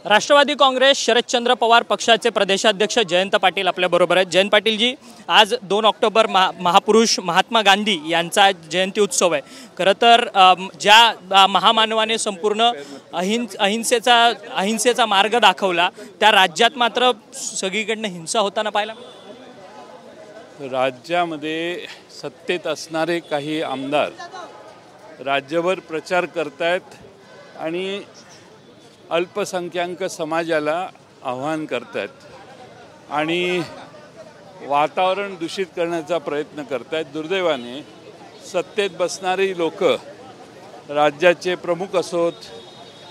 राष्ट्रवादी काँग्रेस शरदचंद्र पवार पक्षाचे प्रदेशाध्यक्ष जयंत पाटील आपल्या बरोबर आहेत। जयंत पाटील जी, आज 2 ऑक्टोबर महापुरुष महात्मा गांधी यांचा जयंती उत्सव आहे। खरं तर ज्या महामानवाने संपूर्ण अहिंसेचा मार्ग दाखवला, त्या राज्यात मात्र सगळीकडनं हिंसा होताना पाहायला मिळाली। राज्यामध्ये सत्तेत असणारे काही आमदार राज्यभर प्रचार करतायत आणि अल्पसंख्याक समाजाला आव्हान करतायत आणि वातावरण दूषित करण्याचा प्रयत्न करतायत। दुर्दैवाने सत्तेत बसणारी लोक, राज्याचे प्रमुख असोत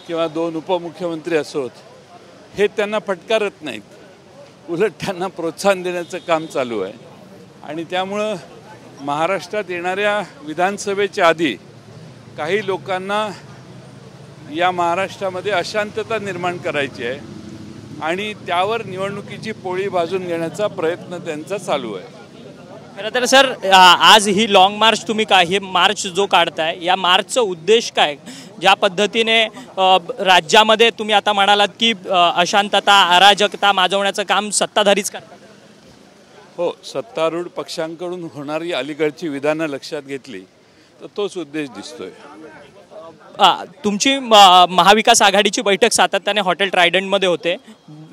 किंवा 2 उपमुख्यमंत्री असोत, हे त्यांना फटकारत नाहीत, उलट त्यांना प्रोत्साहन देण्याचं काम चालू आहे। आणि त्यामुळं महाराष्ट्रात येणाऱ्या विधानसभेच्या आधी काही लोकांना या महाराष्ट्रामध्ये अशांतता निर्माण करायची आहे आणि त्यावर निवडणुकीची पोळी भाजून घेण्याचा प्रयत्न त्यांचा चालू आहे। खरं तर सर, आज ही लॉंग मार्च तुम्ही काय, हे मार्च जो काढताय, या मार्चचा उद्देश काय? ज्या पद्धतीने राज्यामध्ये तुम्ही आता म्हणालात की अशांतता अराजकता माजवण्याचं काम सत्ताधारीच करतात। हो, सत्तारूढ पक्षांकडून होणारी अलीकडची विधानं लक्षात घेतली तर तोच उद्देश दिसतोय। तुमची महाविकास आघाडीची बैठक सातत्याने हॉटेल ट्रायडंटमध्ये होते।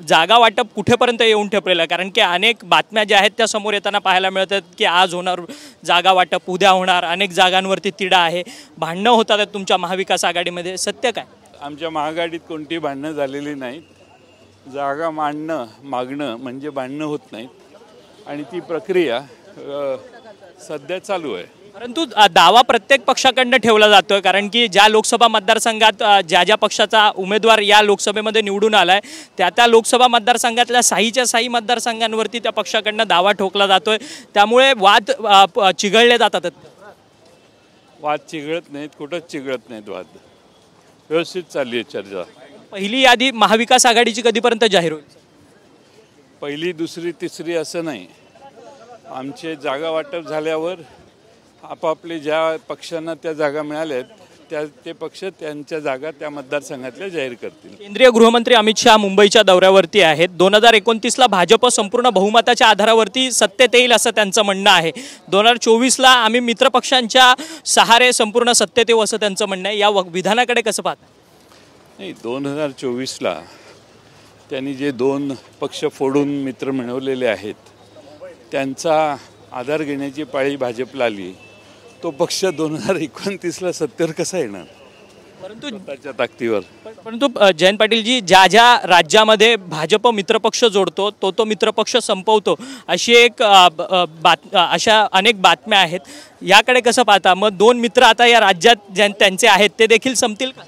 जागा वाटप कुठेपर्यंत येऊन ठेपलेलं आहे? कारण की अनेक बातम्या ज्या आहेत त्या समोर येताना पाहायला मिळतात की आज होणार जागा वाटप, उद्या होणार, अनेक जागांवरती तिढा आहे, भांडणं होतात तुमच्या महाविकास आघाडीमध्ये, सत्य काय? आमच्या महाआघाडीत कोणती भांडणं झालेली नाहीत। जागा मागणं म्हणजे भांडणं होत नाहीत आणि ती प्रक्रिया सध्या चालू आहे। परंतु दावा प्रत्येक पक्षाकडनं ठेवला जातोय, कारण की ज्या लोकसभा मतदारसंघात ज्या पक्षाचा उमेदवार या लोकसभेमध्ये निवडून आलाय, त्या लोकसभा मतदारसंघातल्या साहीच्या साही मतदारसंघांवरती त्या पक्षाकडनं दावा ठोकला जातोय। त्यामुळे वाद चिघळले जातात। वाद चिघळत नाहीत, कुठंच चिघळत नाहीत वाद, व्यवस्थित चालली आहे चर्चा। पहिली यादी महाविकास आघाडीची कधीपर्यंत जाहीर होईल? पहिली, दुसरी, तिसरी असं नाही। आमचे जागा वाटप झाल्यावर आपापले ज्या पक्षांना त्या जागा मिळाल्यात ते पक्ष त्यांच्या जागा त्या मतदारसंघातल्या जाहीर करतील। केंद्रीय गृहमंत्री अमित शहा मुंबईच्या दौऱ्यावरती आहेत। 2029ला भाजप संपूर्ण बहुमताच्या आधारावरती सत्तेत येईल असं त्यांचं म्हणणं आहे। 2024ला आम्ही मित्रपक्षांच्या सहारे संपूर्ण सत्तेत येऊ असं त्यांचं म्हणणं आहे। या विधानाकडे कसं पाहता? नाही, 2024ला त्यांनी जे 2 पक्ष फोडून मित्र मिळवलेले आहेत त्यांचा आधार घेण्याची पाळी भाजपला आली। तो पक्ष 2029ला सत्तेवर कसा येणार? परंतु त्याच्या ताकदीवर। परंतु जयंत पाटील जी, ज्या राज्यामध्ये भाजप मित्रपक्ष जोडतो तो मित्रपक्ष संपवतो, अशी अशा अनेक बातम्या आहेत। याकडे कसं पाहता? मग 2 मित्र आता या राज्यात त्यांचे आहेत ते देखील संपतील का?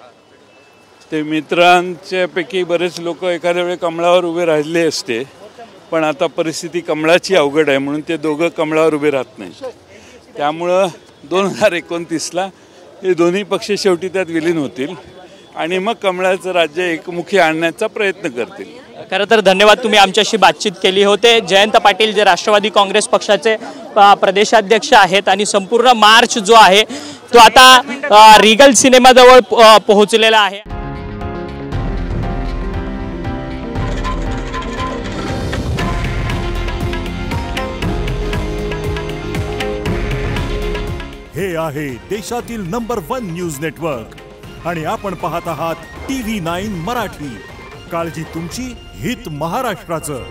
ते मित्रांच्यापैकी बरेच लोक एखाद्या वेळी कमळावर उभे राहिले असते, पण आता परिस्थिती कमळाची अवघड आहे म्हणून ते दोघं कमळावर उभे राहत नाही। त्यामुळं 2029ला हे दोन्ही पक्ष शेवटी त्यात विलीन होतील आणि मग कमळाचं राज्य एकमुखी आणण्याचा प्रयत्न करतील। खरं तर धन्यवाद, तुम्ही आमच्याशी बातचीत केली होते। जयंत पाटील जे राष्ट्रवादी काँग्रेस पक्षाचे प्रदेशाध्यक्ष आहेत आणि संपूर्ण मार्च जो आहे तो आता रिगल सिनेमाजवळ पोहोचलेला आहे। हे आहे देशातील नंबर 1 न्यूज नेटवर्क आणि आपण पाहत आहात TV9 मराठी। काळजी तुमची, हित महाराष्ट्राचं।